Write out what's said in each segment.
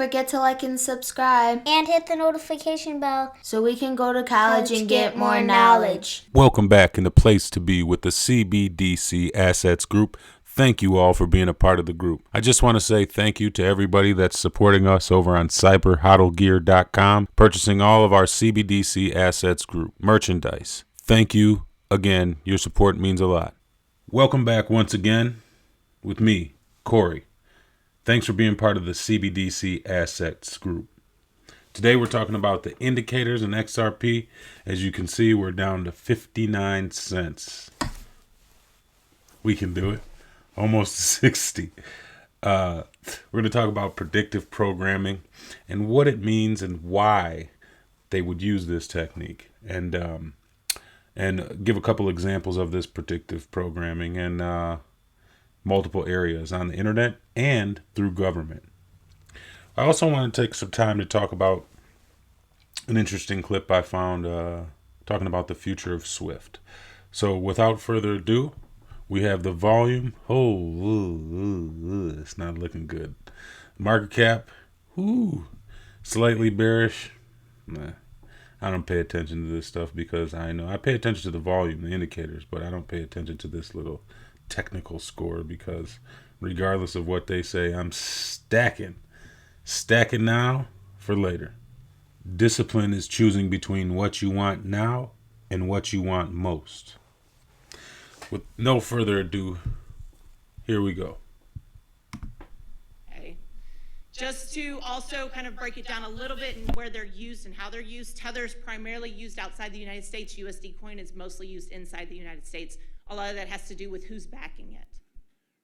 forget to like and subscribe. And hit the notification bell so we can go to college and get more knowledge. Welcome back in the place to be with the CBDC Assets Group. Thank you all for being a part of the group. I just want to say thank you to everybody that's supporting us over on cyberhodlgear.com, purchasing all of our CBDC Assets Group merchandise. Thank you again. Your support means a lot. Welcome back once again with me, Corey. Thanks for being part of the CBDC Assets Group. Today we're talking about the indicators in XRP. As you can see, we're down to 59 cents. We can do it. Almost 60. We're going to talk about predictive programming and what it means and why they would use this technique, and give a couple examples of this predictive programming in multiple areas on the internet and through government. I also want to take some time to talk about an interesting clip I found talking about the future of Swift. So without further ado, we have the volume. It's not looking good. Market cap, slightly bearish. I don't pay attention to this stuff because I pay attention to the volume, the indicators, but I don't pay attention to this little technical score because regardless of what they say, I'm stacking now for later. Discipline is choosing between what you want now and what you want most. With no further ado, here we go. Okay. Just to also kind of break it down a little bit and where they're used and how they're used. Tether is primarily used outside the United States. USD coin is mostly used inside the United States. A lot of that has to do with who's backing it,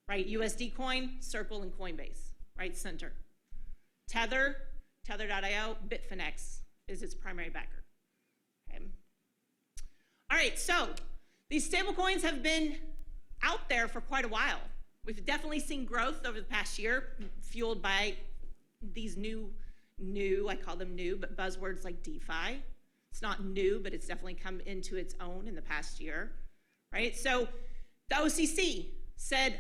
right? USD coin, Circle, and Coinbase, right? Center. Tether, Tether.io, Bitfinex is its primary backer. Okay. All right, so these stablecoins have been out there for quite a while. We've definitely seen growth over the past year, fueled by these new, I call them new, but buzzwords like DeFi. It's not new, but it's definitely come into its own in the past year, right? So the OCC said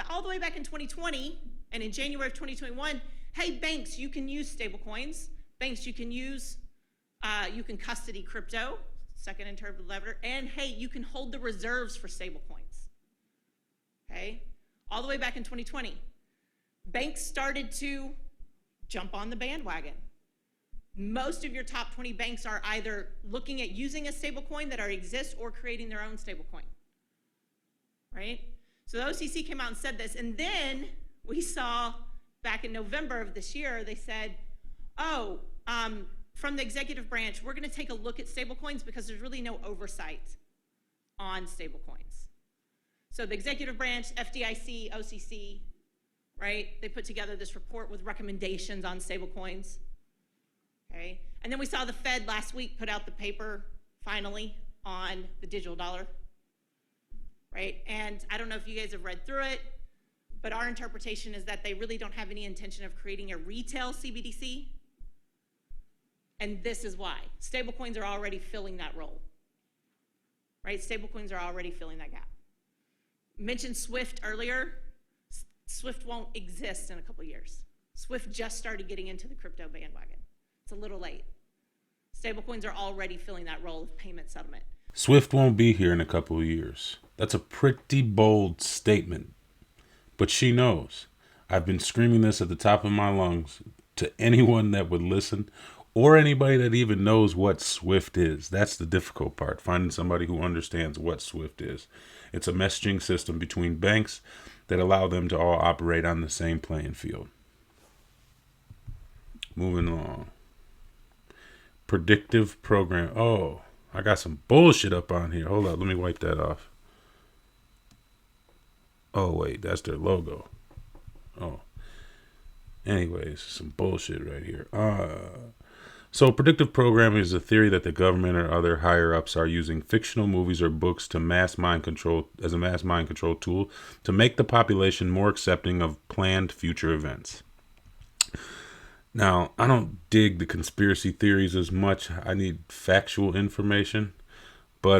all the way back in 2020 and in January of 2021, hey, banks, you can use stablecoins. Banks, you can custody crypto, second interpretive lever, and hey, you can hold the reserves for stablecoins. Okay? All the way back in 2020. Banks started to jump on the bandwagon. Most of your top 20 banks are either looking at using a stablecoin that already exists or creating their own stablecoin. Right? So the OCC came out and said this, and then we saw back in November of this year, they said, from the executive branch, we're going to take a look at stablecoins because there's really no oversight on stablecoins. So the executive branch, FDIC, OCC, right? They put together this report with recommendations on stablecoins. Okay, and then we saw the Fed last week put out the paper finally on the digital dollar, right? And I don't know if you guys have read through it, but our interpretation is that they really don't have any intention of creating a retail CBDC. And this is why. Stablecoins are already filling that role, right? Stablecoins are already filling that gap. Mentioned Swift earlier. Swift won't exist in a couple years. Swift just started getting into the crypto bandwagon. It's a little late. Stablecoins are already filling that role of payment settlement. Swift won't be here in a couple of years. That's a pretty bold statement. But she knows. I've been screaming this at the top of my lungs to anyone that would listen or anybody that even knows what Swift is. That's the difficult part, finding somebody who understands what Swift is. It's a messaging system between banks that allow them to all operate on the same playing field. Moving along. Predictive program. Oh, I got some bullshit up on here. Hold up, let me wipe that off. Oh, wait, that's their logo. Oh. Anyways, some bullshit right here. So predictive programming is a theory that the government or other higher-ups are using fictional movies or books to mass mind control as a mass mind control tool to make the population more accepting of planned future events. Now, I don't dig the conspiracy theories as much. I need factual information. But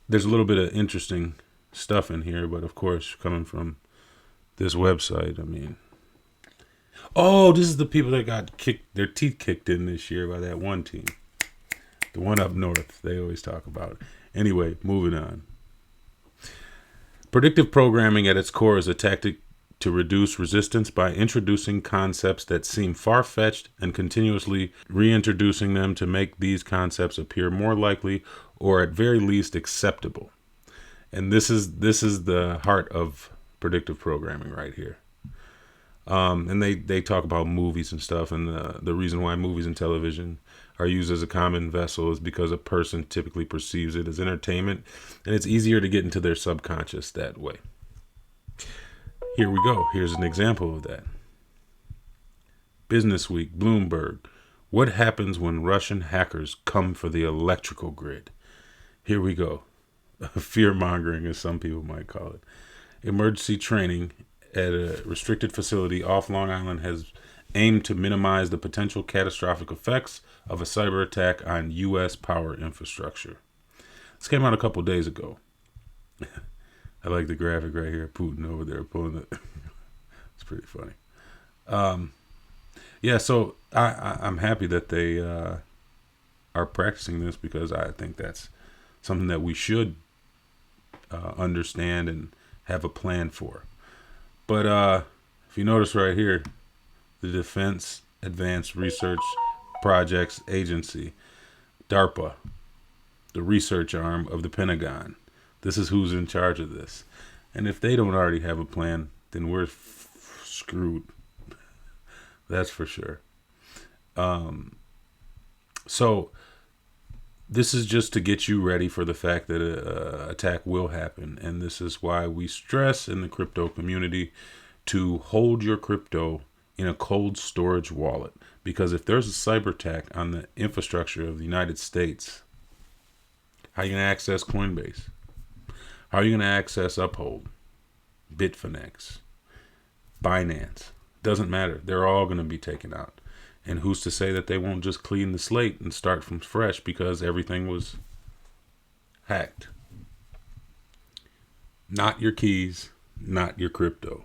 there's a little bit of interesting stuff in here. But of course, coming from this website, I mean, Oh, this is the people that got their teeth kicked in this year by that one team. The one up north. They always talk about it. Anyway, moving on. Predictive programming at its core is a tactic to reduce resistance by introducing concepts that seem far-fetched and continuously reintroducing them to make these concepts appear more likely or at very least acceptable. And this is the heart of predictive programming right here. And they talk about movies and stuff, and the reason why movies and television are used as a common vessel is because a person typically perceives it as entertainment, and it's easier to get into their subconscious that way. Here we go. Here's an example of that. Business Week, Bloomberg. What happens when Russian hackers come for the electrical grid? Here we go. Fear-mongering, as some people might call it. Emergency training at a restricted facility off Long Island has aimed to minimize the potential catastrophic effects of a cyber attack on U.S. power infrastructure. This came out a couple days ago. I like the graphic right here. Putin over there pulling it. It's pretty funny. Yeah, so I'm happy that they are practicing this, because I think that's something that we should understand and have a plan for. But if you notice right here, the Defense Advanced Research Projects Agency, DARPA, the research arm of the Pentagon. This is who's in charge of this. And if they don't already have a plan, then we're screwed. That's for sure. So this is just to get you ready for the fact that an attack will happen. And this is why we stress in the crypto community to hold your crypto in a cold storage wallet. Because if there's a cyber attack on the infrastructure of the United States, how are you going to access Coinbase? How are you going to access Uphold, Bitfinex, Binance? Doesn't matter. They're all going to be taken out. And who's to say that they won't just clean the slate and start from fresh because everything was hacked? Not your keys, not your crypto.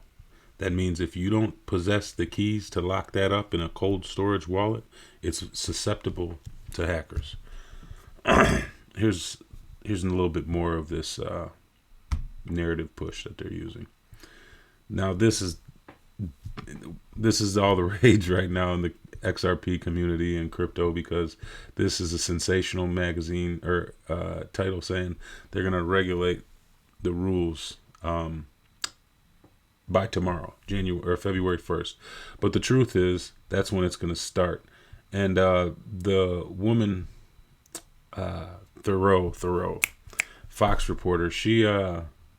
That means if you don't possess the keys to lock that up in a cold storage wallet, it's susceptible to hackers. Here's a little bit more of this narrative push that they're using. Now this is all the rage right now in the XRP community and crypto, because this is a sensational magazine or title saying they're going to regulate the rules by tomorrow, February 1st. But the truth is that's when it's going to start. And the woman, Thoreau, Fox reporter, she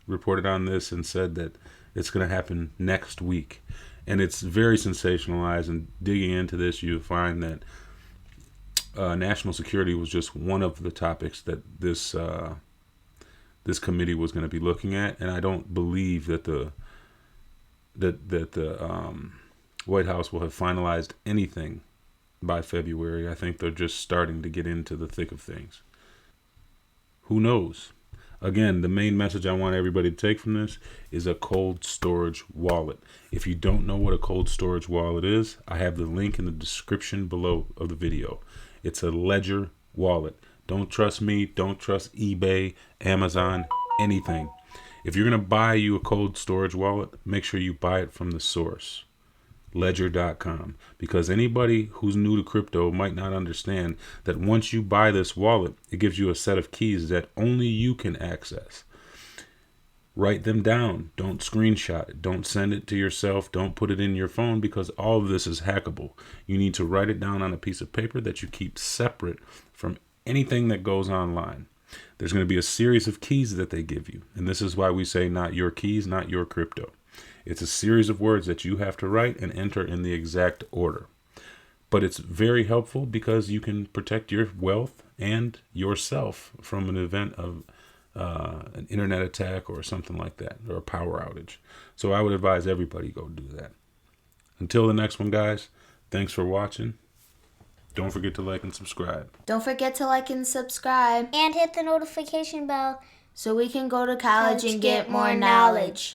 reported on this and said that it's going to happen next week. And it's very sensationalized, and digging into this, you find that national security was just one of the topics that this committee was going to be looking at. And I don't believe that the White House will have finalized anything by February. I think they're just starting to get into the thick of things. Who knows? Again, the main message I want everybody to take from this is a cold storage wallet. If you don't know what a cold storage wallet is, I have the link in the description below of the video. It's a ledger wallet. Don't trust me. Don't trust eBay, Amazon, anything. If you're going to buy you a cold storage wallet, make sure you buy it from the source, ledger.com, because anybody who's new to crypto might not understand that once you buy this wallet, it gives you a set of keys that only you can access. Write them down. Don't screenshot it. Don't send it to yourself. Don't put it in your phone, because all of this is hackable. You need to write it down on a piece of paper that you keep separate from anything that goes online. There's going to be a series of keys that they give you. And this is why we say not your keys, not your crypto. It's a series of words that you have to write and enter in the exact order. But it's very helpful because you can protect your wealth and yourself from an event of an internet attack or something like that, or a power outage. So I would advise everybody go do that. Until the next one, guys, thanks for watching. Don't forget to like and subscribe. Don't forget to like and subscribe And hit the notification bell. so we can go to college and get more knowledge.